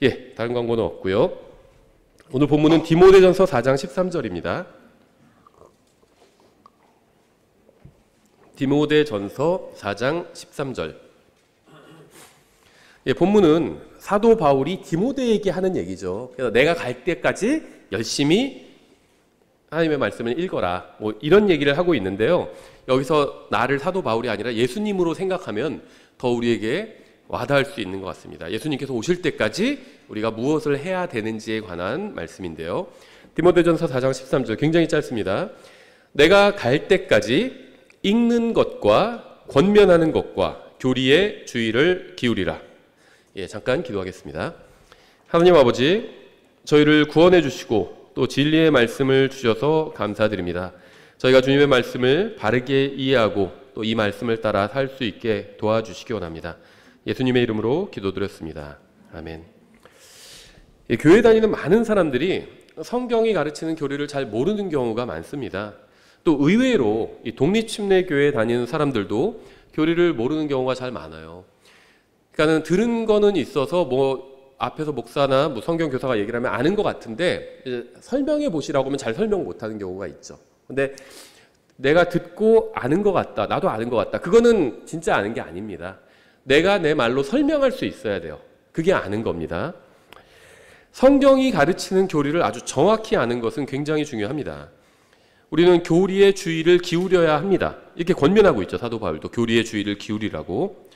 예, 다른 광고는 없고요. 오늘 본문은 디모데전서 4장 13절입니다. 디모데전서 4장 13절. 예, 본문은 사도 바울이 디모데에게 하는 얘기죠. 그래서 내가 갈 때까지 열심히 하나님의 말씀을 읽어라. 뭐 이런 얘기를 하고 있는데요. 여기서 나를 사도 바울이 아니라 예수님으로 생각하면 더 우리에게 와닿을 수 있는 것 같습니다. 예수님께서 오실 때까지 우리가 무엇을 해야 되는지에 관한 말씀인데요. 디모데전서 4장 13절 굉장히 짧습니다. 내가 갈 때까지 읽는 것과 권면하는 것과 교리에 주의를 기울이라. 예, 잠깐 기도하겠습니다. 하나님 아버지, 저희를 구원해 주시고 또 진리의 말씀을 주셔서 감사드립니다. 저희가 주님의 말씀을 바르게 이해하고 또 이 말씀을 따라 살 수 있게 도와주시기 원합니다. 예수님의 이름으로 기도드렸습니다. 아멘. 예, 교회 다니는 많은 사람들이 성경이 가르치는 교리를 잘 모르는 경우가 많습니다. 또 의외로 이 독립침례교회에 다니는 사람들도 교리를 모르는 경우가 잘 많아요. 그러니까는 들은 거는 있어서 뭐 앞에서 목사나 뭐 성경 교사가 얘기를 하면 아는 것 같은데 설명해 보시라고 하면 잘 설명 못하는 경우가 있죠. 근데 내가 듣고 아는 것 같다, 나도 아는 것 같다, 그거는 진짜 아는 게 아닙니다. 내가 내 말로 설명할 수 있어야 돼요. 그게 아는 겁니다. 성경이 가르치는 교리를 아주 정확히 아는 것은 굉장히 중요합니다. 우리는 교리의 주의를 기울여야 합니다. 이렇게 권면하고 있죠. 사도 바울도 교리의 주의를 기울이라고.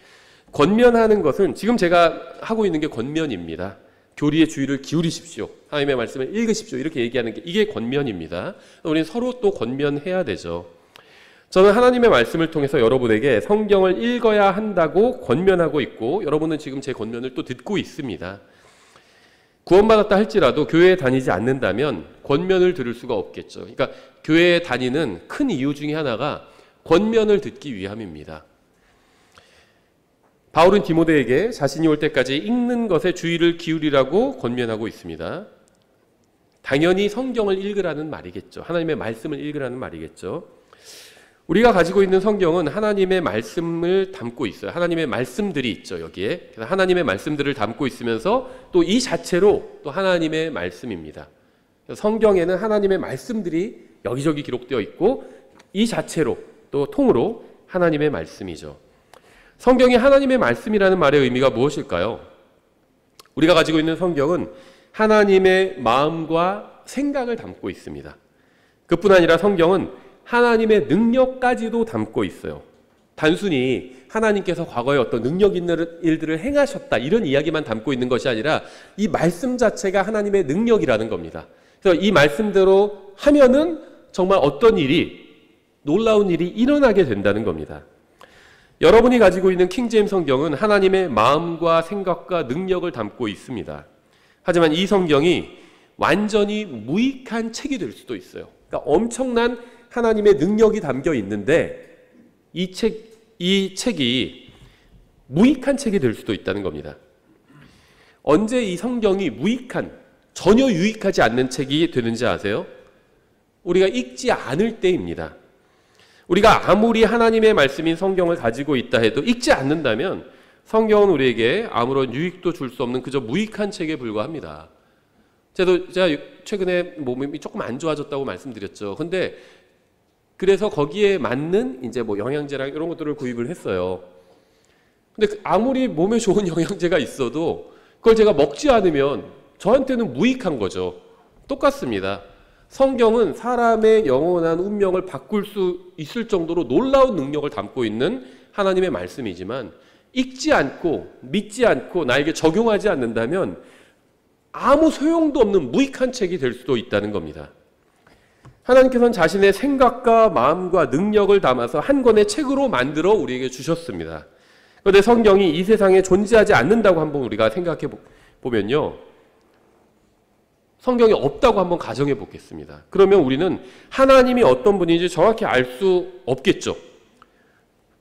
권면하는 것은 지금 제가 하고 있는 게 권면입니다. 교리의 주의를 기울이십시오. 하나님의 말씀을 읽으십시오. 이렇게 얘기하는 게 이게 권면입니다. 우리는 서로 또 권면해야 되죠. 저는 하나님의 말씀을 통해서 여러분에게 성경을 읽어야 한다고 권면하고 있고 여러분은 지금 제 권면을 또 듣고 있습니다. 구원받았다 할지라도 교회에 다니지 않는다면 권면을 들을 수가 없겠죠. 그러니까 교회에 다니는 큰 이유 중에 하나가 권면을 듣기 위함입니다. 바울은 디모데에게 자신이 올 때까지 읽는 것에 주의를 기울이라고 권면하고 있습니다. 당연히 성경을 읽으라는 말이겠죠. 하나님의 말씀을 읽으라는 말이겠죠. 우리가 가지고 있는 성경은 하나님의 말씀을 담고 있어요. 하나님의 말씀들이 있죠, 여기에. 그래서 하나님의 말씀들을 담고 있으면서 또 이 자체로 또 하나님의 말씀입니다. 성경에는 하나님의 말씀들이 여기저기 기록되어 있고 이 자체로 또 통으로 하나님의 말씀이죠. 성경이 하나님의 말씀이라는 말의 의미가 무엇일까요? 우리가 가지고 있는 성경은 하나님의 마음과 생각을 담고 있습니다. 그뿐 아니라 성경은 하나님의 능력까지도 담고 있어요. 단순히 하나님께서 과거에 어떤 능력 있는 일들을 행하셨다 이런 이야기만 담고 있는 것이 아니라 이 말씀 자체가 하나님의 능력이라는 겁니다. 그래서 이 말씀대로 하면은 정말 어떤 일이, 놀라운 일이 일어나게 된다는 겁니다. 여러분이 가지고 있는 킹제임스 성경은 하나님의 마음과 생각과 능력을 담고 있습니다. 하지만 이 성경이 완전히 무익한 책이 될 수도 있어요. 그러니까 엄청난 하나님의 능력이 담겨 있는데 이 책이 무익한 책이 될 수도 있다는 겁니다. 언제 이 성경이 무익한, 전혀 유익하지 않는 책이 되는지 아세요? 우리가 읽지 않을 때입니다. 우리가 아무리 하나님의 말씀인 성경을 가지고 있다 해도 읽지 않는다면 성경은 우리에게 아무런 유익도 줄 수 없는 그저 무익한 책에 불과합니다. 제가 최근에 몸이 조금 안 좋아졌다고 말씀드렸죠. 근데 그래서 거기에 맞는 이제 뭐 영양제랑 이런 것들을 구입을 했어요. 근데 아무리 몸에 좋은 영양제가 있어도 그걸 제가 먹지 않으면 저한테는 무익한 거죠. 똑같습니다. 성경은 사람의 영원한 운명을 바꿀 수 있을 정도로 놀라운 능력을 담고 있는 하나님의 말씀이지만 읽지 않고 믿지 않고 나에게 적용하지 않는다면 아무 소용도 없는 무익한 책이 될 수도 있다는 겁니다. 하나님께서는 자신의 생각과 마음과 능력을 담아서 한 권의 책으로 만들어 우리에게 주셨습니다. 그런데 성경이 이 세상에 존재하지 않는다고 한번 우리가 생각해 보면요. 성경이 없다고 한번 가정해 보겠습니다. 그러면 우리는 하나님이 어떤 분인지 정확히 알 수 없겠죠.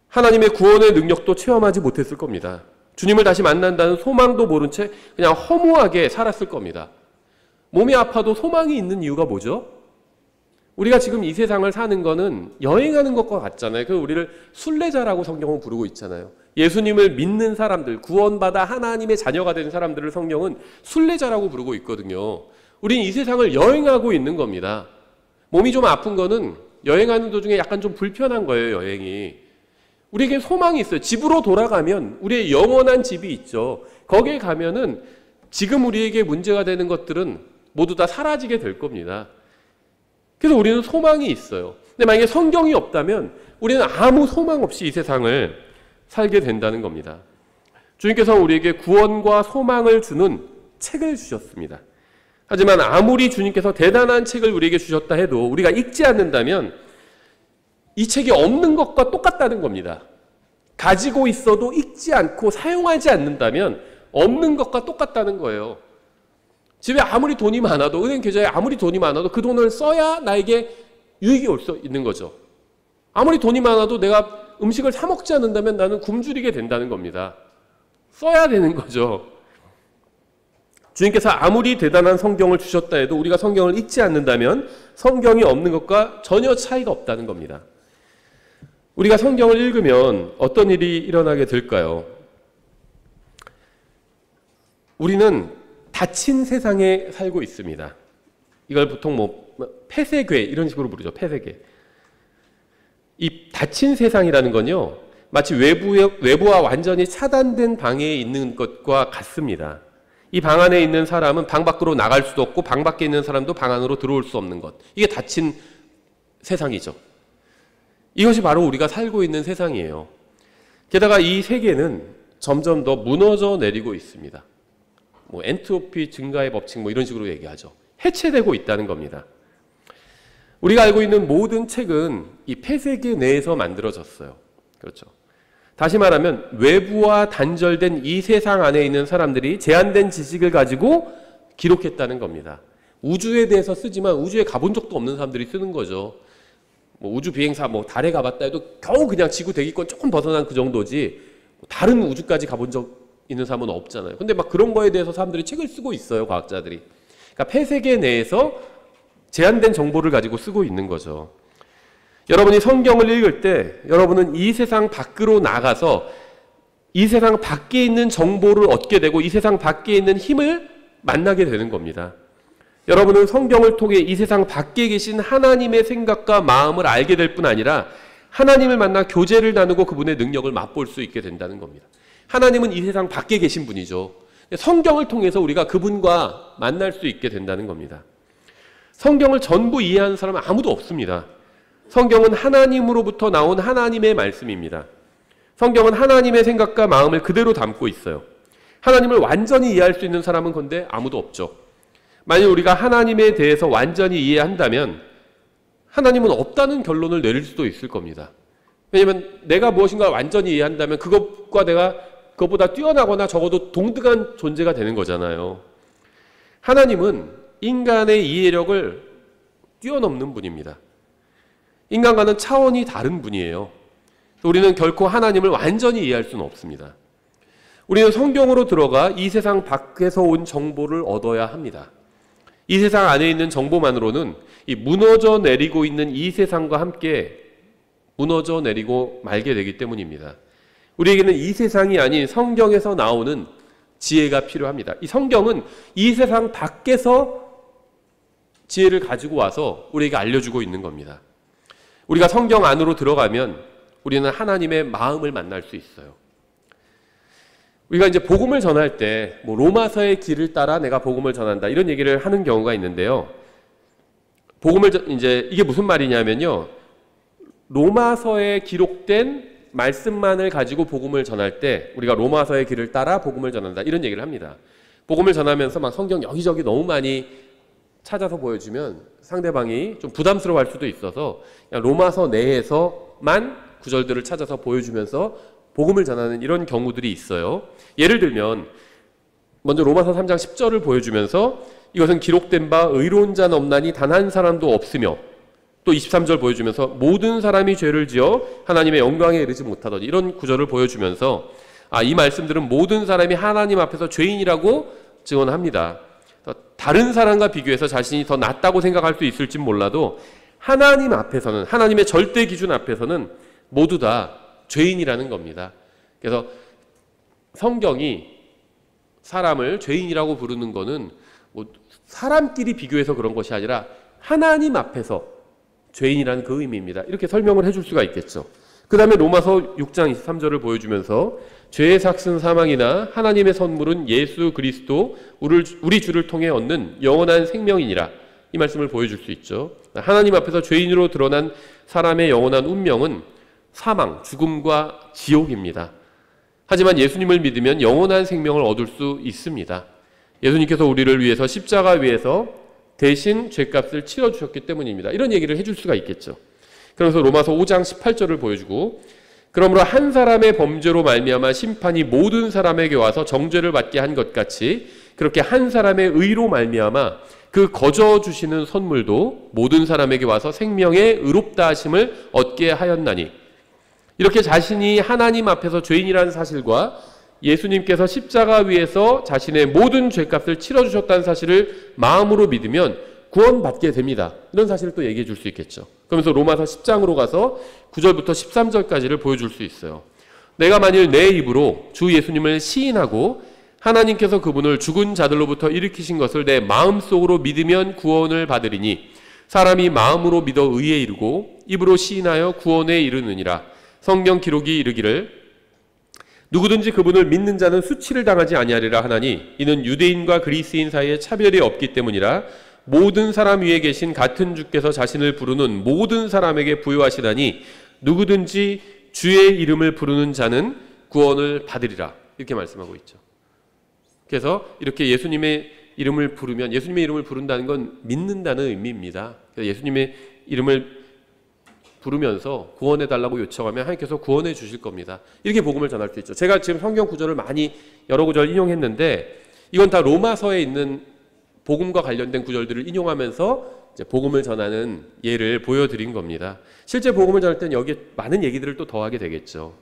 하나님의 구원의 능력도 체험하지 못했을 겁니다. 주님을 다시 만난다는 소망도 모른 채 그냥 허무하게 살았을 겁니다. 몸이 아파도 소망이 있는 이유가 뭐죠? 우리가 지금 이 세상을 사는 거는 여행하는 것과 같잖아요. 그래서 우리를 순례자라고 성경은 부르고 있잖아요. 예수님을 믿는 사람들, 구원받아 하나님의 자녀가 된 사람들을 성경은 순례자라고 부르고 있거든요. 우리는 이 세상을 여행하고 있는 겁니다. 몸이 좀 아픈 거는 여행하는 도중에 약간 좀 불편한 거예요, 여행이. 우리에게 소망이 있어요. 집으로 돌아가면 우리의 영원한 집이 있죠. 거기에 가면은 지금 우리에게 문제가 되는 것들은 모두 다 사라지게 될 겁니다. 그래서 우리는 소망이 있어요. 근데 만약에 성경이 없다면 우리는 아무 소망 없이 이 세상을 살게 된다는 겁니다. 주님께서 우리에게 구원과 소망을 주는 책을 주셨습니다. 하지만 아무리 주님께서 대단한 책을 우리에게 주셨다 해도 우리가 읽지 않는다면 이 책이 없는 것과 똑같다는 겁니다. 가지고 있어도 읽지 않고 사용하지 않는다면 없는 것과 똑같다는 거예요. 집에 아무리 돈이 많아도, 은행 계좌에 아무리 돈이 많아도 그 돈을 써야 나에게 유익이 올 수 있는 거죠. 아무리 돈이 많아도 내가 음식을 사 먹지 않는다면 나는 굶주리게 된다는 겁니다. 써야 되는 거죠. 주님께서 아무리 대단한 성경을 주셨다 해도 우리가 성경을 읽지 않는다면 성경이 없는 것과 전혀 차이가 없다는 겁니다. 우리가 성경을 읽으면 어떤 일이 일어나게 될까요? 우리는 닫힌 세상에 살고 있습니다. 이걸 보통 폐쇄괴 이런 식으로 부르죠. 폐쇄괴. 이 닫힌 세상이라는 건요, 마치 외부와 완전히 차단된 방에 있는 것과 같습니다. 이 방 안에 있는 사람은 방 밖으로 나갈 수도 없고 방 밖에 있는 사람도 방 안으로 들어올 수 없는 것. 이게 닫힌 세상이죠. 이것이 바로 우리가 살고 있는 세상이에요. 게다가 이 세계는 점점 더 무너져 내리고 있습니다. 엔트로피 증가의 법칙 이런 식으로 얘기하죠. 해체되고 있다는 겁니다. 우리가 알고 있는 모든 책은 이 폐쇄계 내에서 만들어졌어요. 그렇죠. 다시 말하면 외부와 단절된 이 세상 안에 있는 사람들이 제한된 지식을 가지고 기록했다는 겁니다. 우주에 대해서 쓰지만 우주에 가본 적도 없는 사람들이 쓰는 거죠. 우주 비행사 달에 가봤다 해도 겨우 그냥 지구 대기권 조금 벗어난 그 정도지 다른 우주까지 가본 적 있는 사람은 없잖아요. 근데 그런 거에 대해서 사람들이 책을 쓰고 있어요, 과학자들이. 그러니까 폐세계 내에서 제한된 정보를 가지고 쓰고 있는 거죠. 여러분이 성경을 읽을 때 여러분은 이 세상 밖으로 나가서 이 세상 밖에 있는 정보를 얻게 되고 이 세상 밖에 있는 힘을 만나게 되는 겁니다. 여러분은 성경을 통해 이 세상 밖에 계신 하나님의 생각과 마음을 알게 될 뿐 아니라 하나님을 만나 교제를 나누고 그분의 능력을 맛볼 수 있게 된다는 겁니다. 하나님은 이 세상 밖에 계신 분이죠. 성경을 통해서 우리가 그분과 만날 수 있게 된다는 겁니다. 성경을 전부 이해하는 사람은 아무도 없습니다. 성경은 하나님으로부터 나온 하나님의 말씀입니다. 성경은 하나님의 생각과 마음을 그대로 담고 있어요. 하나님을 완전히 이해할 수 있는 사람은 근데 아무도 없죠. 만약 우리가 하나님에 대해서 완전히 이해한다면 하나님은 없다는 결론을 내릴 수도 있을 겁니다. 왜냐하면 내가 무엇인가 완전히 이해한다면 그것과 내가 그것보다 뛰어나거나 적어도 동등한 존재가 되는 거잖아요. 하나님은 인간의 이해력을 뛰어넘는 분입니다. 인간과는 차원이 다른 분이에요. 우리는 결코 하나님을 완전히 이해할 수는 없습니다. 우리는 성경으로 들어가 이 세상 밖에서 온 정보를 얻어야 합니다. 이 세상 안에 있는 정보만으로는 이 무너져 내리고 있는 이 세상과 함께 무너져 내리고 말게 되기 때문입니다. 우리에게는 이 세상이 아닌 성경에서 나오는 지혜가 필요합니다. 이 성경은 이 세상 밖에서 지혜를 가지고 와서 우리에게 알려주고 있는 겁니다. 우리가 성경 안으로 들어가면 우리는 하나님의 마음을 만날 수 있어요. 우리가 이제 복음을 전할 때 로마서의 길을 따라 내가 복음을 전한다 이런 얘기를 하는 경우가 있는데요. 이게 무슨 말이냐면요. 로마서에 기록된 말씀만을 가지고 복음을 전할 때 우리가 로마서의 길을 따라 복음을 전한다 이런 얘기를 합니다. 복음을 전하면서 성경 여기저기 너무 많이 찾아서 보여주면 상대방이 좀 부담스러워할 수도 있어서 그냥 로마서 내에서만 구절들을 찾아서 보여주면서 복음을 전하는 이런 경우들이 있어요. 예를 들면 먼저 로마서 3장 10절을 보여주면서 이것은 기록된 바 의로운 자는 없나니 단 한 사람도 없으며 또 23절 보여주면서 모든 사람이 죄를 지어 하나님의 영광에 이르지 못하더니 이런 구절을 보여주면서 이 말씀들은 모든 사람이 하나님 앞에서 죄인이라고 증언합니다. 다른 사람과 비교해서 자신이 더 낫다고 생각할 수 있을지 몰라도 하나님 앞에서는 하나님의 절대 기준 앞에서는 모두 다 죄인이라는 겁니다. 그래서 성경이 사람을 죄인이라고 부르는 거는 뭐 사람끼리 비교해서 그런 것이 아니라 하나님 앞에서 죄인이라는 그 의미입니다. 이렇게 설명을 해줄 수가 있겠죠. 그 다음에 로마서 6장 23절을 보여주면서 죄의 삭슨 사망이나 하나님의 선물은 예수 그리스도 우리 주를 통해 얻는 영원한 생명이니라, 이 말씀을 보여줄 수 있죠. 하나님 앞에서 죄인으로 드러난 사람의 영원한 운명은 사망, 죽음과 지옥입니다. 하지만 예수님을 믿으면 영원한 생명을 얻을 수 있습니다. 예수님께서 우리를 위해서 십자가 위에서 대신 죄값을 치러주셨기 때문입니다. 이런 얘기를 해줄 수가 있겠죠. 그래서 로마서 5장 18절을 보여주고, 그러므로 한 사람의 범죄로 말미암아 심판이 모든 사람에게 와서 정죄를 받게 한 것 같이 그렇게 한 사람의 의로 말미암아 그 거저 주시는 선물도 모든 사람에게 와서 생명의 의롭다 하심을 얻게 하였나니, 이렇게 자신이 하나님 앞에서 죄인이라는 사실과 예수님께서 십자가 위에서 자신의 모든 죄값을 치러주셨다는 사실을 마음으로 믿으면 구원받게 됩니다. 이런 사실을 또 얘기해 줄 수 있겠죠. 그러면서 로마서 10장으로 가서 9절부터 13절까지를 보여줄 수 있어요. 내가 만일 내 입으로 주 예수님을 시인하고 하나님께서 그분을 죽은 자들로부터 일으키신 것을 내 마음속으로 믿으면 구원을 받으리니, 사람이 마음으로 믿어 의에 이르고 입으로 시인하여 구원에 이르느니라. 성경 기록이 이르기를 누구든지 그분을 믿는 자는 수치를 당하지 아니하리라 하나니, 이는 유대인과 그리스인 사이에 차별이 없기 때문이라. 모든 사람 위에 계신 같은 주께서 자신을 부르는 모든 사람에게 부여하시다니, 누구든지 주의 이름을 부르는 자는 구원을 받으리라, 이렇게 말씀하고 있죠. 그래서 이렇게 예수님의 이름을 부르면, 예수님의 이름을 부른다는 건 믿는다는 의미입니다. 그래서 예수님의 이름을 부르면서 구원해달라고 요청하면 하나님께서 구원해 주실 겁니다. 이렇게 복음을 전할 수 있죠. 제가 지금 성경 구절을 많이 여러 구절 인용했는데 이건 다 로마서에 있는 복음과 관련된 구절들을 인용하면서 이제 복음을 전하는 예를 보여드린 겁니다. 실제 복음을 전할 때는 여기에 많은 얘기들을 또 더하게 되겠죠.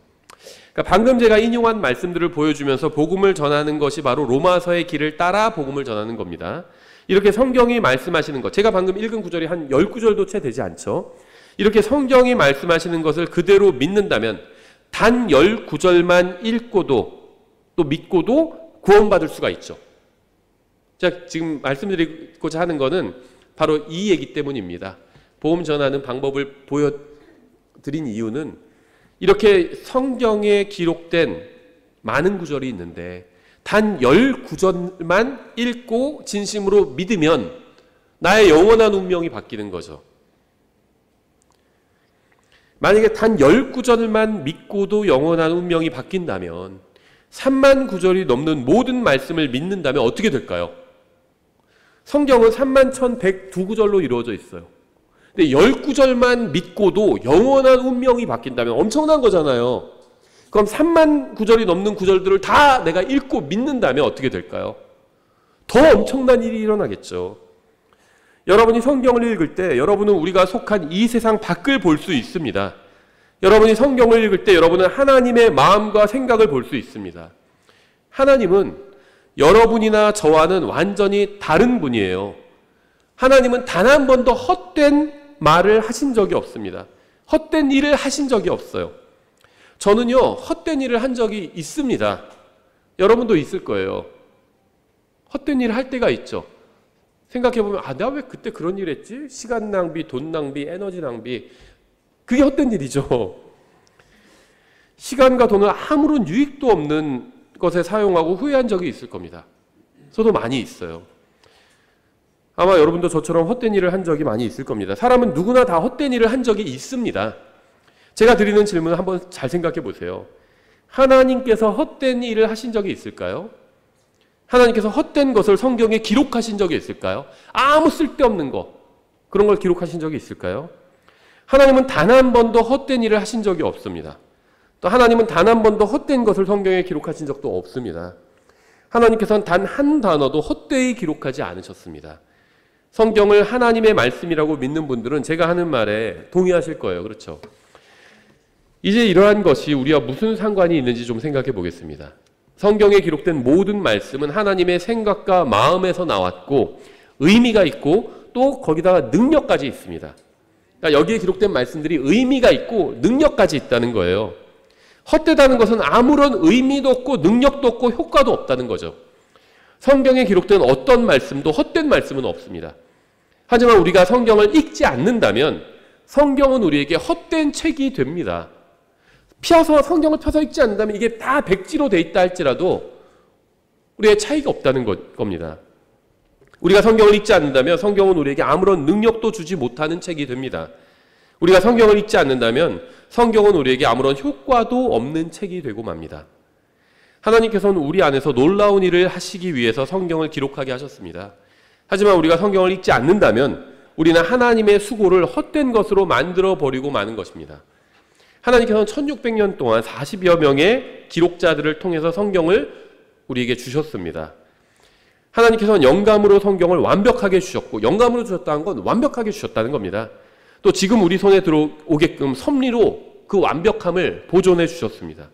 그러니까 방금 제가 인용한 말씀들을 보여주면서 복음을 전하는 것이 바로 로마서의 길을 따라 복음을 전하는 겁니다. 이렇게 성경이 말씀하시는 것, 제가 방금 읽은 구절이 한 10구절도 채 되지 않죠. 이렇게 성경이 말씀하시는 것을 그대로 믿는다면 단 10구절만 읽고도 또 믿고도 구원받을 수가 있죠. 제가 지금 말씀드리고자 하는 것은 바로 이 얘기 때문입니다. 복음 전하는 방법을 보여드린 이유는 이렇게 성경에 기록된 많은 구절이 있는데 단 10구절만 읽고 진심으로 믿으면 나의 영원한 운명이 바뀌는 거죠. 만약에 단 10구절만 믿고도 영원한 운명이 바뀐다면 3만 구절이 넘는 모든 말씀을 믿는다면 어떻게 될까요? 성경은 31,102구절로 이루어져 있어요. 근데 10구절만 믿고도 영원한 운명이 바뀐다면 엄청난 거잖아요. 그럼 3만 구절이 넘는 구절들을 다 내가 읽고 믿는다면 어떻게 될까요? 더 엄청난 일이 일어나겠죠. 여러분이 성경을 읽을 때 여러분은 우리가 속한 이 세상 밖을 볼 수 있습니다. 여러분이 성경을 읽을 때 여러분은 하나님의 마음과 생각을 볼 수 있습니다. 하나님은 여러분이나 저와는 완전히 다른 분이에요. 하나님은 단 한 번도 헛된 말을 하신 적이 없습니다. 헛된 일을 하신 적이 없어요. 저는요, 헛된 일을 한 적이 있습니다. 여러분도 있을 거예요. 헛된 일을 할 때가 있죠. 생각해보면 내가 왜 그때 그런 일 했지? 시간 낭비, 돈 낭비, 에너지 낭비. 그게 헛된 일이죠. 시간과 돈을 아무런 유익도 없는 것에 사용하고 후회한 적이 있을 겁니다. 저도 많이 있어요. 아마 여러분도 저처럼 헛된 일을 한 적이 많이 있을 겁니다. 사람은 누구나 다 헛된 일을 한 적이 있습니다. 제가 드리는 질문을 한번 잘 생각해 보세요. 하나님께서 헛된 일을 하신 적이 있을까요? 하나님께서 헛된 것을 성경에 기록하신 적이 있을까요? 아무 쓸데없는 거, 그런 걸 기록하신 적이 있을까요? 하나님은 단 한 번도 헛된 일을 하신 적이 없습니다. 또 하나님은 단 한 번도 헛된 것을 성경에 기록하신 적도 없습니다. 하나님께서는 단 한 단어도 헛되이 기록하지 않으셨습니다. 성경을 하나님의 말씀이라고 믿는 분들은 제가 하는 말에 동의하실 거예요. 그렇죠? 이제 이러한 것이 우리와 무슨 상관이 있는지 좀 생각해 보겠습니다. 성경에 기록된 모든 말씀은 하나님의 생각과 마음에서 나왔고 의미가 있고 또 거기다가 능력까지 있습니다. 그러니까 여기에 기록된 말씀들이 의미가 있고 능력까지 있다는 거예요. 헛되다는 것은 아무런 의미도 없고 능력도 없고 효과도 없다는 거죠. 성경에 기록된 어떤 말씀도 헛된 말씀은 없습니다. 하지만 우리가 성경을 읽지 않는다면 성경은 우리에게 헛된 책이 됩니다. 피어서 성경을 펴서 읽지 않는다면 이게 다 백지로 돼 있다 할지라도 우리의 차이가 없다는 겁니다. 우리가 성경을 읽지 않는다면 성경은 우리에게 아무런 능력도 주지 못하는 책이 됩니다. 우리가 성경을 읽지 않는다면 성경은 우리에게 아무런 효과도 없는 책이 되고 맙니다. 하나님께서는 우리 안에서 놀라운 일을 하시기 위해서 성경을 기록하게 하셨습니다. 하지만 우리가 성경을 읽지 않는다면 우리는 하나님의 수고를 헛된 것으로 만들어버리고 마는 것입니다. 하나님께서는 1600년 동안 40여 명의 기록자들을 통해서 성경을 우리에게 주셨습니다. 하나님께서는 영감으로 성경을 완벽하게 주셨고, 영감으로 주셨다는 건 완벽하게 주셨다는 겁니다. 또 지금 우리 손에 들어오게끔 섭리로 그 완벽함을 보존해 주셨습니다.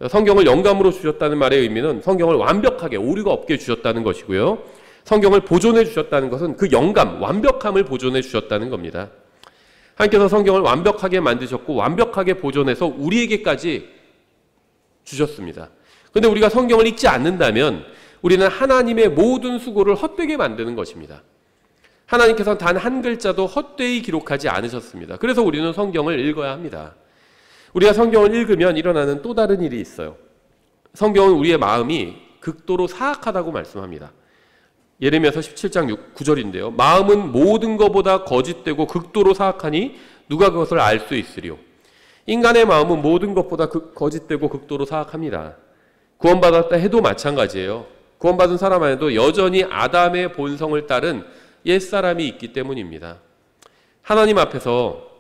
성경을 영감으로 주셨다는 말의 의미는 성경을 완벽하게 오류가 없게 주셨다는 것이고요. 성경을 보존해 주셨다는 것은 그 영감, 완벽함을 보존해 주셨다는 겁니다. 하나님께서 성경을 완벽하게 만드셨고 완벽하게 보존해서 우리에게까지 주셨습니다. 그런데 우리가 성경을 읽지 않는다면 우리는 하나님의 모든 수고를 헛되게 만드는 것입니다. 하나님께서는 단 한 글자도 헛되이 기록하지 않으셨습니다. 그래서 우리는 성경을 읽어야 합니다. 우리가 성경을 읽으면 일어나는 또 다른 일이 있어요. 성경은 우리의 마음이 극도로 사악하다고 말씀합니다. 예레미야서 17장 9절인데요. 마음은 모든 것보다 거짓되고 극도로 사악하니 누가 그것을 알 수 있으리요. 인간의 마음은 모든 것보다 거짓되고 극도로 사악합니다. 구원받았다 해도 마찬가지예요. 구원받은 사람 안에도 여전히 아담의 본성을 따른 옛사람이 있기 때문입니다. 하나님 앞에서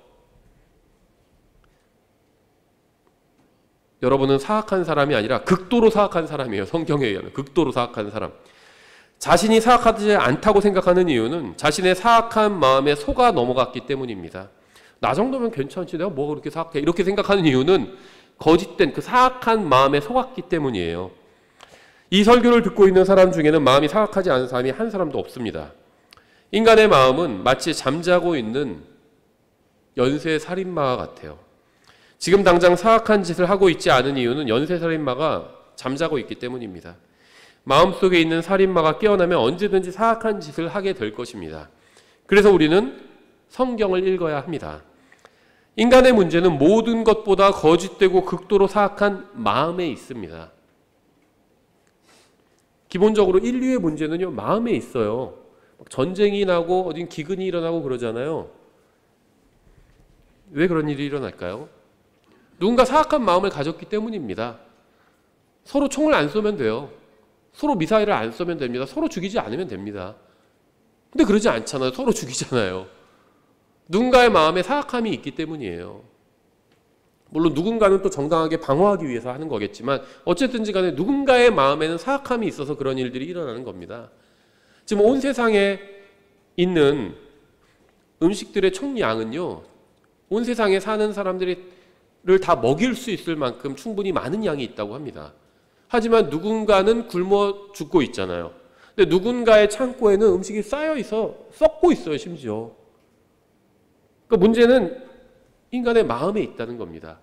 여러분은 사악한 사람이 아니라 극도로 사악한 사람이에요. 성경에 의하면 극도로 사악한 사람. 자신이 사악하지 않다고 생각하는 이유는 자신의 사악한 마음에 속아 넘어갔기 때문입니다. 나 정도면 괜찮지, 내가 뭐가 그렇게 사악해, 이렇게 생각하는 이유는 거짓된 그 사악한 마음에 속았기 때문이에요. 이 설교를 듣고 있는 사람 중에는 마음이 사악하지 않은 사람이 한 사람도 없습니다. 인간의 마음은 마치 잠자고 있는 연쇄살인마와 같아요. 지금 당장 사악한 짓을 하고 있지 않은 이유는 연쇄살인마가 잠자고 있기 때문입니다. 마음속에 있는 살인마가 깨어나면 언제든지 사악한 짓을 하게 될 것입니다. 그래서 우리는 성경을 읽어야 합니다. 인간의 문제는 모든 것보다 거짓되고 극도로 사악한 마음에 있습니다. 기본적으로 인류의 문제는요, 마음에 있어요. 전쟁이 나고 어딘 기근이 일어나고 그러잖아요. 왜 그런 일이 일어날까요? 누군가 사악한 마음을 가졌기 때문입니다. 서로 총을 안 쏘면 돼요. 서로 미사일을 안 쏘면 됩니다. 서로 죽이지 않으면 됩니다. 근데 그러지 않잖아요. 서로 죽이잖아요. 누군가의 마음에 사악함이 있기 때문이에요. 물론 누군가는 또 정당하게 방어하기 위해서 하는 거겠지만 어쨌든지 간에 누군가의 마음에는 사악함이 있어서 그런 일들이 일어나는 겁니다. 지금 온 세상에 있는 음식들의 총량은요, 온 세상에 사는 사람들을 다 먹일 수 있을 만큼 충분히 많은 양이 있다고 합니다. 하지만 누군가는 굶어 죽고 있잖아요. 근데 누군가의 창고에는 음식이 쌓여 있어 썩고 있어요, 심지어. 그러니까 문제는 인간의 마음에 있다는 겁니다.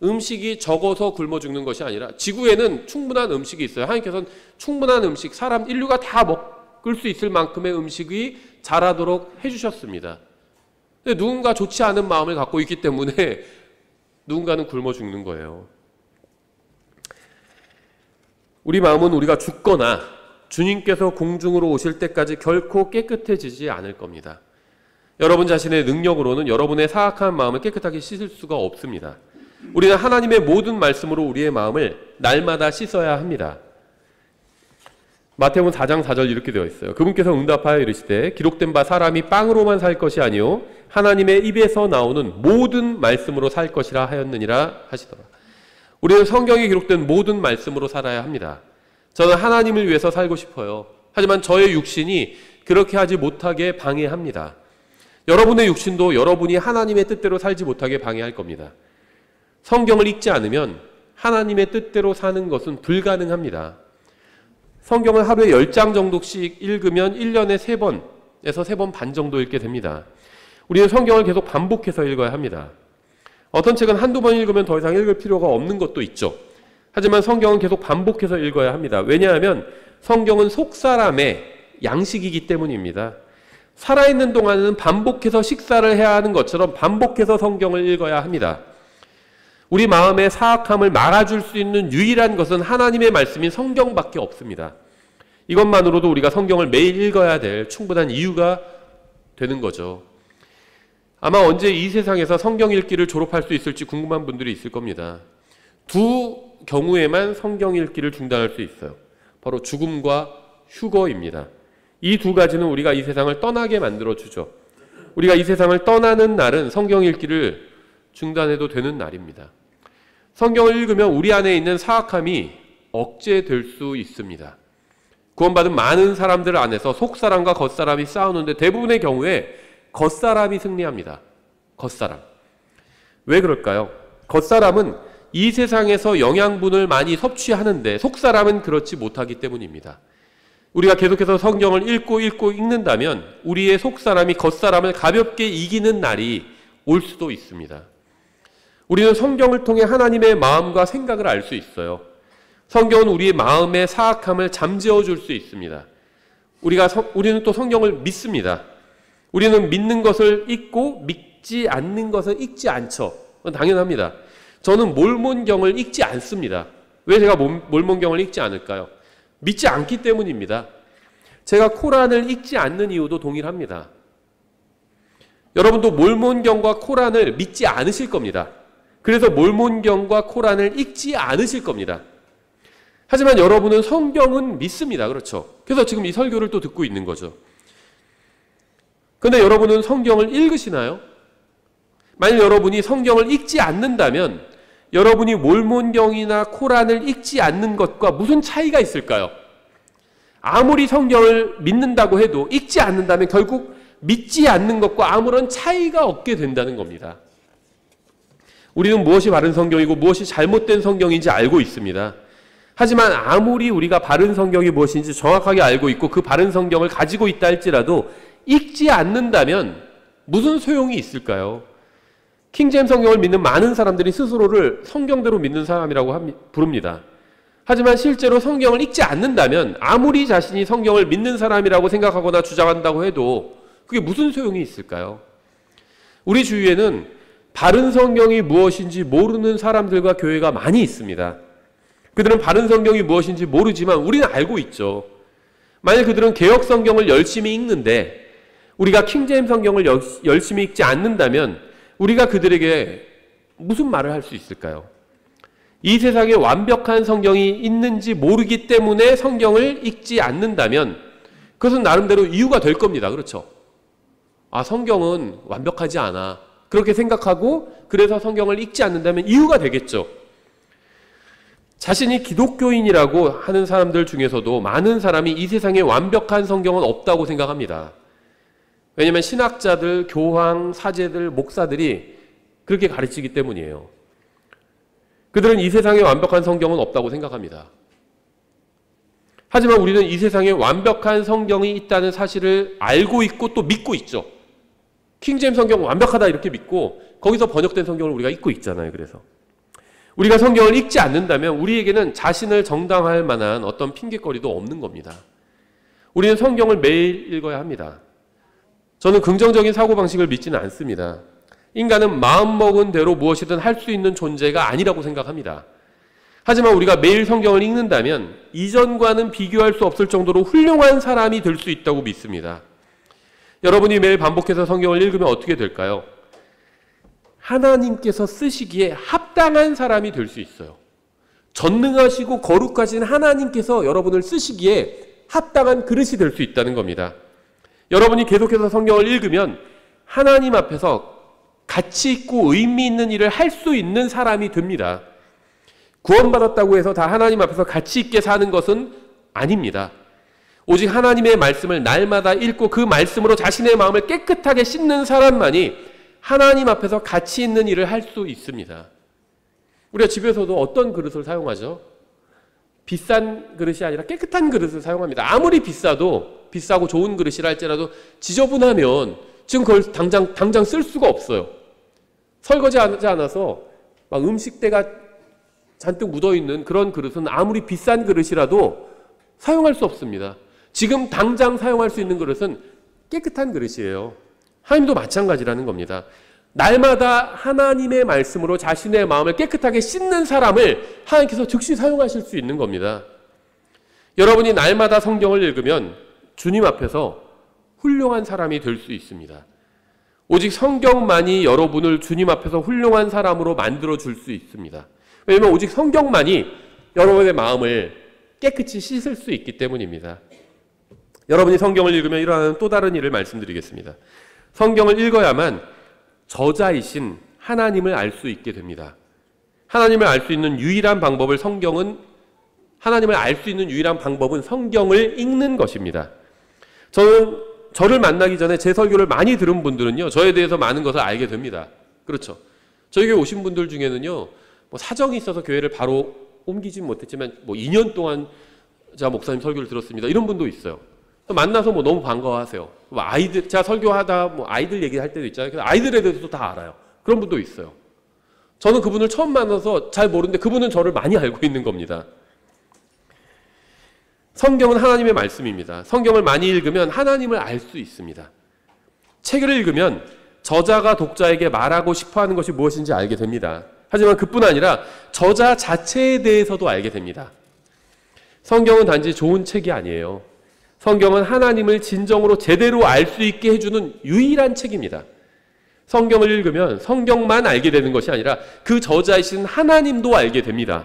음식이 적어서 굶어 죽는 것이 아니라 지구에는 충분한 음식이 있어요. 하나님께서는 충분한 음식, 인류가 다 먹을 수 있을 만큼의 음식이 자라도록 해주셨습니다. 근데 누군가 좋지 않은 마음을 갖고 있기 때문에 누군가는 굶어 죽는 거예요. 우리 마음은 우리가 죽거나 주님께서 공중으로 오실 때까지 결코 깨끗해지지 않을 겁니다. 여러분 자신의 능력으로는 여러분의 사악한 마음을 깨끗하게 씻을 수가 없습니다. 우리는 하나님의 모든 말씀으로 우리의 마음을 날마다 씻어야 합니다. 마태복음 4장 4절 이렇게 되어 있어요. 그분께서 응답하여 이르시되 기록된 바 사람이 빵으로만 살 것이 아니요 하나님의 입에서 나오는 모든 말씀으로 살 것이라 하였느니라 하시더라. 우리는 성경에 기록된 모든 말씀으로 살아야 합니다. 저는 하나님을 위해서 살고 싶어요. 하지만 저의 육신이 그렇게 하지 못하게 방해합니다. 여러분의 육신도 여러분이 하나님의 뜻대로 살지 못하게 방해할 겁니다. 성경을 읽지 않으면 하나님의 뜻대로 사는 것은 불가능합니다. 성경을 하루에 10장 정도씩 읽으면 1년에 3번에서 3번 반 정도 읽게 됩니다. 우리는 성경을 계속 반복해서 읽어야 합니다. 어떤 책은 한두 번 읽으면 더 이상 읽을 필요가 없는 것도 있죠. 하지만 성경은 계속 반복해서 읽어야 합니다. 왜냐하면 성경은 속사람의 양식이기 때문입니다. 살아있는 동안은 반복해서 식사를 해야 하는 것처럼 반복해서 성경을 읽어야 합니다. 우리 마음의 사악함을 막아줄 수 있는 유일한 것은 하나님의 말씀인 성경밖에 없습니다. 이것만으로도 우리가 성경을 매일 읽어야 될 충분한 이유가 되는 거죠. 아마 언제 이 세상에서 성경 읽기를 졸업할 수 있을지 궁금한 분들이 있을 겁니다. 두 경우에만 성경 읽기를 중단할 수 있어요. 바로 죽음과 휴거입니다. 이 두 가지는 우리가 이 세상을 떠나게 만들어주죠. 우리가 이 세상을 떠나는 날은 성경 읽기를 중단해도 되는 날입니다. 성경을 읽으면 우리 안에 있는 사악함이 억제될 수 있습니다. 구원받은 많은 사람들 안에서 속사람과 겉사람이 싸우는데 대부분의 경우에 겉사람이 승리합니다. 겉사람. 왜 그럴까요? 겉사람은 이 세상에서 영양분을 많이 섭취하는데 속사람은 그렇지 못하기 때문입니다. 우리가 계속해서 성경을 읽는다면 우리의 속사람이 겉사람을 가볍게 이기는 날이 올 수도 있습니다. 우리는 성경을 통해 하나님의 마음과 생각을 알 수 있어요. 성경은 우리의 마음의 사악함을 잠재워 줄 수 있습니다. 우리는 또 성경을 믿습니다. 우리는 믿는 것을 읽고 믿지 않는 것을 읽지 않죠. 그건 당연합니다. 저는 몰몬경을 읽지 않습니다. 왜 제가 몰몬경을 읽지 않을까요? 믿지 않기 때문입니다. 제가 코란을 읽지 않는 이유도 동일합니다. 여러분도 몰몬경과 코란을 믿지 않으실 겁니다. 그래서 몰몬경과 코란을 읽지 않으실 겁니다. 하지만 여러분은 성경은 믿습니다. 그렇죠? 그래서 지금 이 설교를 또 듣고 있는 거죠. 그런데 여러분은 성경을 읽으시나요? 만약 여러분이 성경을 읽지 않는다면 여러분이 몰몬경이나 코란을 읽지 않는 것과 무슨 차이가 있을까요? 아무리 성경을 믿는다고 해도 읽지 않는다면 결국 믿지 않는 것과 아무런 차이가 없게 된다는 겁니다. 우리는 무엇이 바른 성경이고 무엇이 잘못된 성경인지 알고 있습니다. 하지만 아무리 우리가 바른 성경이 무엇인지 정확하게 알고 있고 그 바른 성경을 가지고 있다 할지라도 읽지 않는다면 무슨 소용이 있을까요? 킹제임스 성경을 믿는 많은 사람들이 스스로를 성경대로 믿는 사람이라고 부릅니다. 하지만 실제로 성경을 읽지 않는다면 아무리 자신이 성경을 믿는 사람이라고 생각하거나 주장한다고 해도 그게 무슨 소용이 있을까요? 우리 주위에는 바른 성경이 무엇인지 모르는 사람들과 교회가 많이 있습니다. 그들은 바른 성경이 무엇인지 모르지만 우리는 알고 있죠. 만약 그들은 개역 성경을 열심히 읽는데 우리가 킹제임스 성경을 열심히 읽지 않는다면 우리가 그들에게 무슨 말을 할 수 있을까요? 이 세상에 완벽한 성경이 있는지 모르기 때문에 성경을 읽지 않는다면 그것은 나름대로 이유가 될 겁니다. 그렇죠? 아, 성경은 완벽하지 않아. 그렇게 생각하고 그래서 성경을 읽지 않는다면 이유가 되겠죠. 자신이 기독교인이라고 하는 사람들 중에서도 많은 사람이 이 세상에 완벽한 성경은 없다고 생각합니다. 왜냐하면 신학자들, 교황, 사제들, 목사들이 그렇게 가르치기 때문이에요. 그들은 이 세상에 완벽한 성경은 없다고 생각합니다. 하지만 우리는 이 세상에 완벽한 성경이 있다는 사실을 알고 있고 또 믿고 있죠. 킹제임스 성경 완벽하다 이렇게 믿고 거기서 번역된 성경을 우리가 읽고 있잖아요. 그래서 우리가 성경을 읽지 않는다면 우리에게는 자신을 정당화할 만한 어떤 핑계거리도 없는 겁니다. 우리는 성경을 매일 읽어야 합니다. 저는 긍정적인 사고방식을 믿지는 않습니다. 인간은 마음먹은 대로 무엇이든 할 수 있는 존재가 아니라고 생각합니다. 하지만 우리가 매일 성경을 읽는다면 이전과는 비교할 수 없을 정도로 훌륭한 사람이 될 수 있다고 믿습니다. 여러분이 매일 반복해서 성경을 읽으면 어떻게 될까요? 하나님께서 쓰시기에 합당한 사람이 될 수 있어요. 전능하시고 거룩하신 하나님께서 여러분을 쓰시기에 합당한 그릇이 될 수 있다는 겁니다. 여러분이 계속해서 성경을 읽으면 하나님 앞에서 가치 있고 의미 있는 일을 할 수 있는 사람이 됩니다. 구원받았다고 해서 다 하나님 앞에서 가치 있게 사는 것은 아닙니다. 오직 하나님의 말씀을 날마다 읽고 그 말씀으로 자신의 마음을 깨끗하게 씻는 사람만이 하나님 앞에서 가치 있는 일을 할 수 있습니다. 우리가 집에서도 어떤 그릇을 사용하죠? 비싼 그릇이 아니라 깨끗한 그릇을 사용합니다. 아무리 비싸고 좋은 그릇이라 할지라도 지저분하면 지금 그걸 당장 쓸 수가 없어요. 설거지하지 않아서 막 음식대가 잔뜩 묻어있는 그런 그릇은 아무리 비싼 그릇이라도 사용할 수 없습니다. 지금 당장 사용할 수 있는 그릇은 깨끗한 그릇이에요. 하나님도 마찬가지라는 겁니다. 날마다 하나님의 말씀으로 자신의 마음을 깨끗하게 씻는 사람을 하나님께서 즉시 사용하실 수 있는 겁니다. 여러분이 날마다 성경을 읽으면 주님 앞에서 훌륭한 사람이 될 수 있습니다. 오직 성경만이 여러분을 주님 앞에서 훌륭한 사람으로 만들어 줄 수 있습니다. 왜냐하면 오직 성경만이 여러분의 마음을 깨끗이 씻을 수 있기 때문입니다. 여러분이 성경을 읽으면 일어나는 또 다른 일을 말씀드리겠습니다. 성경을 읽어야만 저자이신 하나님을 알 수 있게 됩니다. 하나님을 알 수 있는 유일한 방법은 성경을 읽는 것입니다. 저를 만나기 전에 제 설교를 많이 들은 분들은요, 저에 대해서 많은 것을 알게 됩니다. 그렇죠. 저희 교회 오신 분들 중에는요, 뭐 사정이 있어서 교회를 바로 옮기진 못했지만, 뭐 2년 동안 제가 목사님 설교를 들었습니다. 이런 분도 있어요. 만나서 뭐 너무 반가워하세요. 뭐 아이들, 제가 설교하다 뭐 아이들 얘기할 때도 있잖아요. 그래서 아이들에 대해서도 다 알아요. 그런 분도 있어요. 저는 그분을 처음 만나서 잘 모르는데 그분은 저를 많이 알고 있는 겁니다. 성경은 하나님의 말씀입니다. 성경을 많이 읽으면 하나님을 알 수 있습니다. 책을 읽으면 저자가 독자에게 말하고 싶어하는 것이 무엇인지 알게 됩니다. 하지만 그뿐 아니라 저자 자체에 대해서도 알게 됩니다. 성경은 단지 좋은 책이 아니에요. 성경은 하나님을 진정으로 제대로 알 수 있게 해주는 유일한 책입니다. 성경을 읽으면 성경만 알게 되는 것이 아니라 그 저자이신 하나님도 알게 됩니다.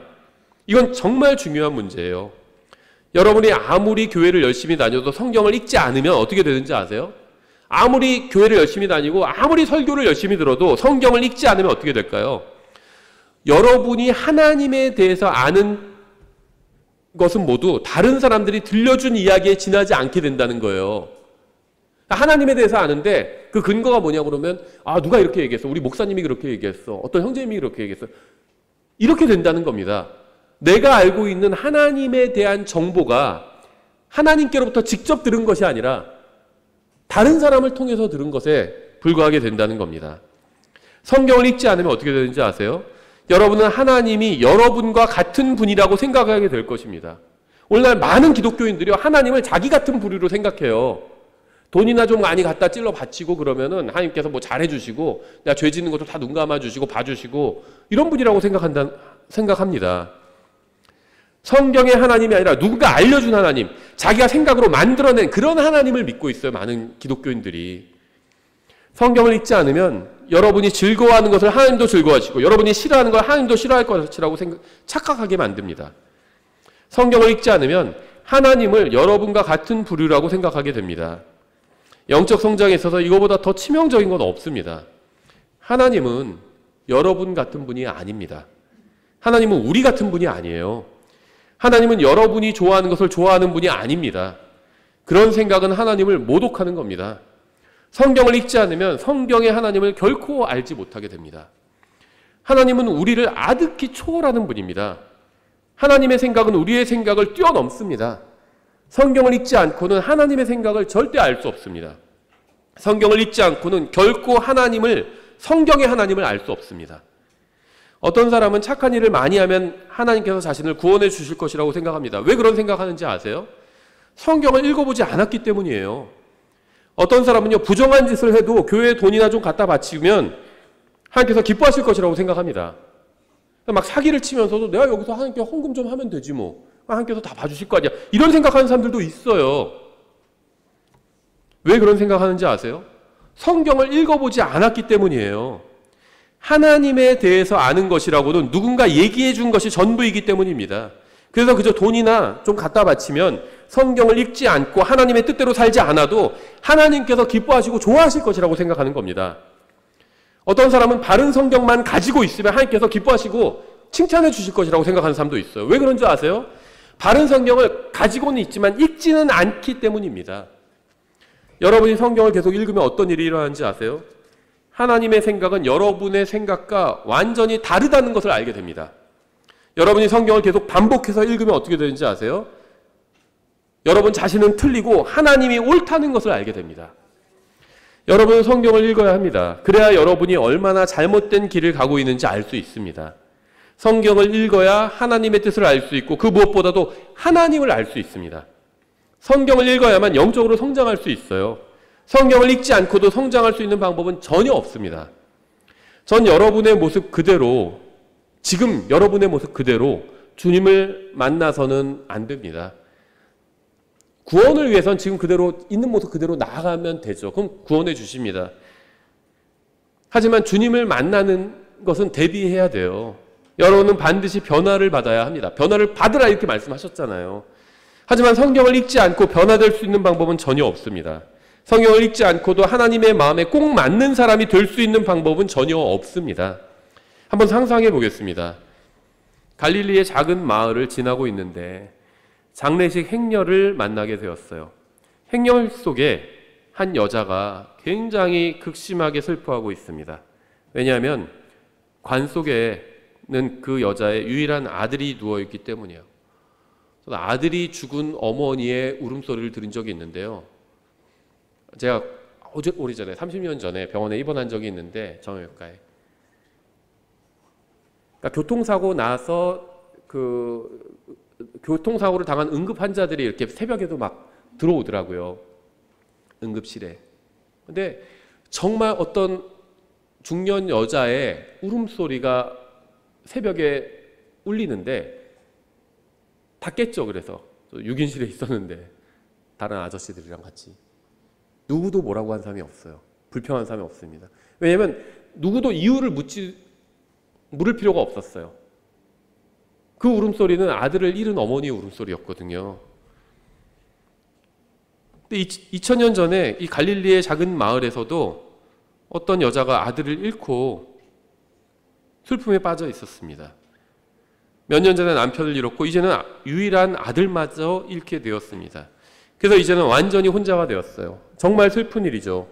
이건 정말 중요한 문제예요. 여러분이 아무리 교회를 열심히 다녀도 성경을 읽지 않으면 어떻게 되는지 아세요? 아무리 교회를 열심히 다니고 아무리 설교를 열심히 들어도 성경을 읽지 않으면 어떻게 될까요? 여러분이 하나님에 대해서 아는 것은 모두 다른 사람들이 들려준 이야기에 지나지 않게 된다는 거예요. 하나님에 대해서 아는데 그 근거가 뭐냐고 그러면 누가 이렇게 얘기했어. 우리 목사님이 그렇게 얘기했어. 어떤 형제님이 그렇게 얘기했어. 이렇게 된다는 겁니다. 내가 알고 있는 하나님에 대한 정보가 하나님께로부터 직접 들은 것이 아니라 다른 사람을 통해서 들은 것에 불과하게 된다는 겁니다. 성경을 읽지 않으면 어떻게 되는지 아세요? 여러분은 하나님이 여러분과 같은 분이라고 생각하게 될 것입니다. 오늘날 많은 기독교인들이 하나님을 자기 같은 부류로 생각해요. 돈이나 좀 많이 갖다 찔러 바치고 그러면은 하나님께서 뭐 잘해주시고 내가 죄 짓는 것도 다 눈 감아주시고 봐주시고 이런 분이라고 생각합니다. 성경의 하나님이 아니라 누군가 알려준 하나님, 자기가 생각으로 만들어낸 그런 하나님을 믿고 있어요. 많은 기독교인들이. 성경을 읽지 않으면 여러분이 즐거워하는 것을 하나님도 즐거워하시고 여러분이 싫어하는 걸 하나님도 싫어할 것이라고 착각하게 만듭니다. 성경을 읽지 않으면 하나님을 여러분과 같은 부류라고 생각하게 됩니다. 영적 성장에 있어서 이거보다 더 치명적인 건 없습니다. 하나님은 여러분 같은 분이 아닙니다. 하나님은 우리 같은 분이 아니에요. 하나님은 여러분이 좋아하는 것을 좋아하는 분이 아닙니다. 그런 생각은 하나님을 모독하는 겁니다. 성경을 읽지 않으면 성경의 하나님을 결코 알지 못하게 됩니다. 하나님은 우리를 아득히 초월하는 분입니다. 하나님의 생각은 우리의 생각을 뛰어넘습니다. 성경을 읽지 않고는 하나님의 생각을 절대 알 수 없습니다. 성경을 읽지 않고는 결코 성경의 하나님을 알 수 없습니다. 어떤 사람은 착한 일을 많이 하면 하나님께서 자신을 구원해 주실 것이라고 생각합니다. 왜 그런 생각하는지 아세요? 성경을 읽어보지 않았기 때문이에요. 어떤 사람은요, 부정한 짓을 해도 교회에 돈이나 좀 갖다 바치면 하나님께서 기뻐하실 것이라고 생각합니다. 막 사기를 치면서도 내가 여기서 하나님께 헌금 좀 하면 되지 뭐. 하나님께서 다 봐주실 거 아니야. 이런 생각하는 사람들도 있어요. 왜 그런 생각하는지 아세요? 성경을 읽어보지 않았기 때문이에요. 하나님에 대해서 아는 것이라고는 누군가 얘기해 준 것이 전부이기 때문입니다. 그래서 그저 돈이나 좀 갖다 바치면 성경을 읽지 않고 하나님의 뜻대로 살지 않아도 하나님께서 기뻐하시고 좋아하실 것이라고 생각하는 겁니다. 어떤 사람은 바른 성경만 가지고 있으면 하나님께서 기뻐하시고 칭찬해 주실 것이라고 생각하는 사람도 있어요. 왜 그런지 아세요? 바른 성경을 가지고는 있지만 읽지는 않기 때문입니다. 여러분이 성경을 계속 읽으면 어떤 일이 일어나는지 아세요? 하나님의 생각은 여러분의 생각과 완전히 다르다는 것을 알게 됩니다. 여러분이 성경을 계속 반복해서 읽으면 어떻게 되는지 아세요? 여러분 자신은 틀리고 하나님이 옳다는 것을 알게 됩니다. 여러분은 성경을 읽어야 합니다. 그래야 여러분이 얼마나 잘못된 길을 가고 있는지 알 수 있습니다. 성경을 읽어야 하나님의 뜻을 알 수 있고 그 무엇보다도 하나님을 알 수 있습니다. 성경을 읽어야만 영적으로 성장할 수 있어요. 성경을 읽지 않고도 성장할 수 있는 방법은 전혀 없습니다. 전 여러분의 모습 그대로, 지금 여러분의 모습 그대로 주님을 만나서는 안 됩니다. 구원을 위해선 지금 그대로 있는 모습 그대로 나아가면 되죠. 그럼 구원해 주십니다. 하지만 주님을 만나는 것은 대비해야 돼요. 여러분은 반드시 변화를 받아야 합니다. 변화를 받으라 이렇게 말씀하셨잖아요. 하지만 성경을 읽지 않고 변화될 수 있는 방법은 전혀 없습니다. 성경을 읽지 않고도 하나님의 마음에 꼭 맞는 사람이 될 수 있는 방법은 전혀 없습니다. 한번 상상해 보겠습니다. 갈릴리의 작은 마을을 지나고 있는데 장례식 행렬을 만나게 되었어요. 행렬 속에 한 여자가 굉장히 극심하게 슬퍼하고 있습니다. 왜냐하면 관 속에는 그 여자의 유일한 아들이 누워있기 때문이에요. 저는 아들이 죽은 어머니의 울음소리를 들은 적이 있는데요. 제가 오래전에 30년 전에 병원에 입원한 적이 있는데 정형외과에. 그러니까 교통사고 나서 교통사고를 당한 응급 환자들이 이렇게 새벽에도 막 들어오더라고요. 응급실에. 근데 정말 어떤 중년 여자의 울음소리가 새벽에 울리는데 다 깼죠. 그래서 6인실에 있었는데 다른 아저씨들이랑 같이. 누구도 뭐라고 한 사람이 없어요. 불평한 사람이 없습니다. 왜냐하면 누구도 이유를 물을 필요가 없었어요. 그 울음소리는 아들을 잃은 어머니의 울음소리였거든요. 근데 2000년 전에 이 갈릴리의 작은 마을에서도 어떤 여자가 아들을 잃고 슬픔에 빠져 있었습니다. 몇 년 전에 남편을 잃었고 이제는 유일한 아들마저 잃게 되었습니다. 그래서 이제는 완전히 혼자가 되었어요. 정말 슬픈 일이죠.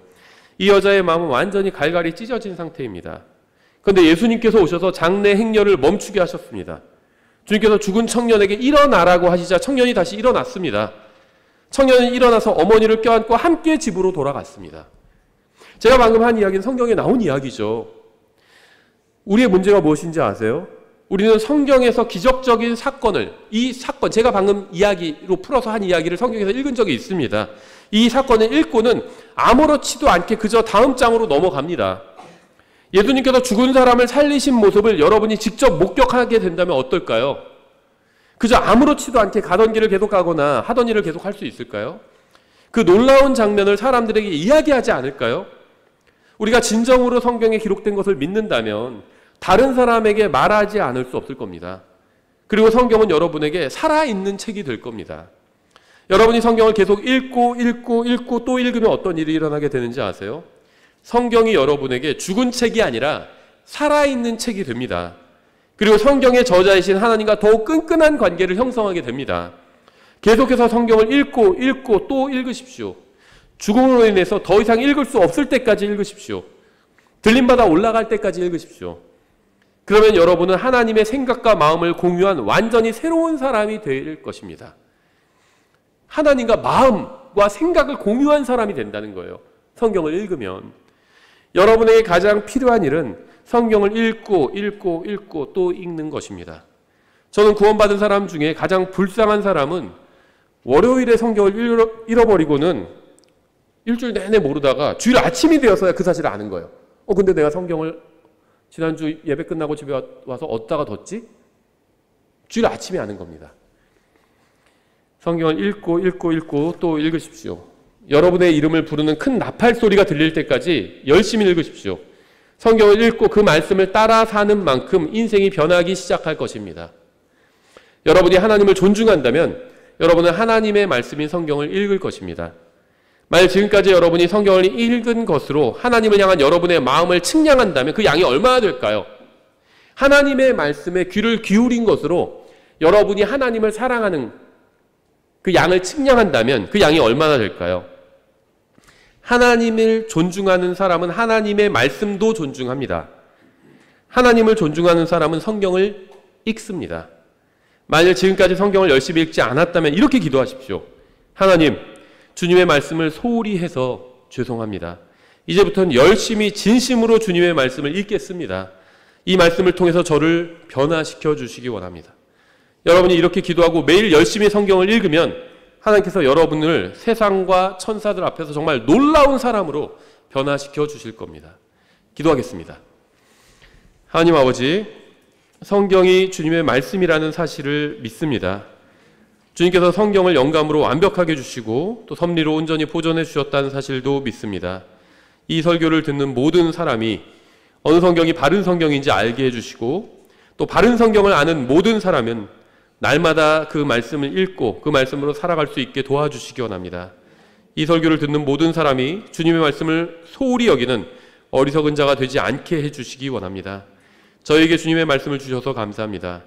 이 여자의 마음은 완전히 갈갈이 찢어진 상태입니다. 그런데 예수님께서 오셔서 장례 행렬을 멈추게 하셨습니다. 주님께서 죽은 청년에게 일어나라고 하시자 청년이 다시 일어났습니다. 청년은 일어나서 어머니를 껴안고 함께 집으로 돌아갔습니다. 제가 방금 한 이야기는 성경에 나온 이야기죠. 우리의 문제가 무엇인지 아세요? 우리는 성경에서 기적적인 사건을, 이 사건, 제가 방금 이야기로 풀어서 한 이야기를 성경에서 읽은 적이 있습니다. 이 사건을 읽고는 아무렇지도 않게 그저 다음 장으로 넘어갑니다. 예수님께서 죽은 사람을 살리신 모습을 여러분이 직접 목격하게 된다면 어떨까요? 그저 아무렇지도 않게 가던 길을 계속 가거나 하던 일을 계속 할 수 있을까요? 그 놀라운 장면을 사람들에게 이야기하지 않을까요? 우리가 진정으로 성경에 기록된 것을 믿는다면 다른 사람에게 말하지 않을 수 없을 겁니다. 그리고 성경은 여러분에게 살아있는 책이 될 겁니다. 여러분이 성경을 계속 읽고 또 읽으면 어떤 일이 일어나게 되는지 아세요? 성경이 여러분에게 죽은 책이 아니라 살아있는 책이 됩니다. 그리고 성경의 저자이신 하나님과 더욱 끈끈한 관계를 형성하게 됩니다. 계속해서 성경을 읽고 또 읽으십시오. 죽음으로 인해서 더 이상 읽을 수 없을 때까지 읽으십시오. 들림받아 올라갈 때까지 읽으십시오. 그러면 여러분은 하나님의 생각과 마음을 공유한 완전히 새로운 사람이 될 것입니다. 하나님과 마음과 생각을 공유한 사람이 된다는 거예요. 성경을 읽으면. 여러분에게 가장 필요한 일은 성경을 읽고 또 읽는 것입니다. 저는 구원받은 사람 중에 가장 불쌍한 사람은 월요일에 성경을 잃어버리고는 일주일 내내 모르다가 주일 아침이 되어서야 그 사실을 아는 거예요. 근데 내가 성경을 지난주 예배 끝나고 집에 와서 어디다가 뒀지? 주일 아침에 아는 겁니다. 성경을 읽고 또 읽으십시오. 여러분의 이름을 부르는 큰 나팔 소리가 들릴 때까지 열심히 읽으십시오. 성경을 읽고 그 말씀을 따라 사는 만큼 인생이 변하기 시작할 것입니다. 여러분이 하나님을 존중한다면 여러분은 하나님의 말씀인 성경을 읽을 것입니다. 만약 지금까지 여러분이 성경을 읽은 것으로 하나님을 향한 여러분의 마음을 측량한다면 그 양이 얼마나 될까요? 하나님의 말씀에 귀를 기울인 것으로 여러분이 하나님을 사랑하는 그 양을 측량한다면 그 양이 얼마나 될까요? 하나님을 존중하는 사람은 하나님의 말씀도 존중합니다. 하나님을 존중하는 사람은 성경을 읽습니다. 만약 지금까지 성경을 열심히 읽지 않았다면 이렇게 기도하십시오. 하나님, 주님의 말씀을 소홀히 해서 죄송합니다. 이제부터는 열심히 진심으로 주님의 말씀을 읽겠습니다. 이 말씀을 통해서 저를 변화시켜 주시기 원합니다. 여러분이 이렇게 기도하고 매일 열심히 성경을 읽으면 하나님께서 여러분을 세상과 천사들 앞에서 정말 놀라운 사람으로 변화시켜 주실 겁니다. 기도하겠습니다. 하나님 아버지, 성경이 주님의 말씀이라는 사실을 믿습니다. 주님께서 성경을 영감으로 완벽하게 주시고 또 섭리로 온전히 보존해 주셨다는 사실도 믿습니다. 이 설교를 듣는 모든 사람이 어느 성경이 바른 성경인지 알게 해주시고 또 바른 성경을 아는 모든 사람은 날마다 그 말씀을 읽고 그 말씀으로 살아갈 수 있게 도와주시기 원합니다. 이 설교를 듣는 모든 사람이 주님의 말씀을 소홀히 여기는 어리석은 자가 되지 않게 해주시기 원합니다. 저에게 주님의 말씀을 주셔서 감사합니다.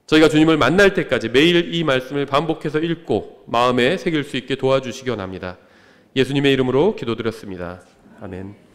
저희가 주님을 만날 때까지 매일 이 말씀을 반복해서 읽고 마음에 새길 수 있게 도와주시기 원합니다. 예수님의 이름으로 기도드렸습니다. 아멘.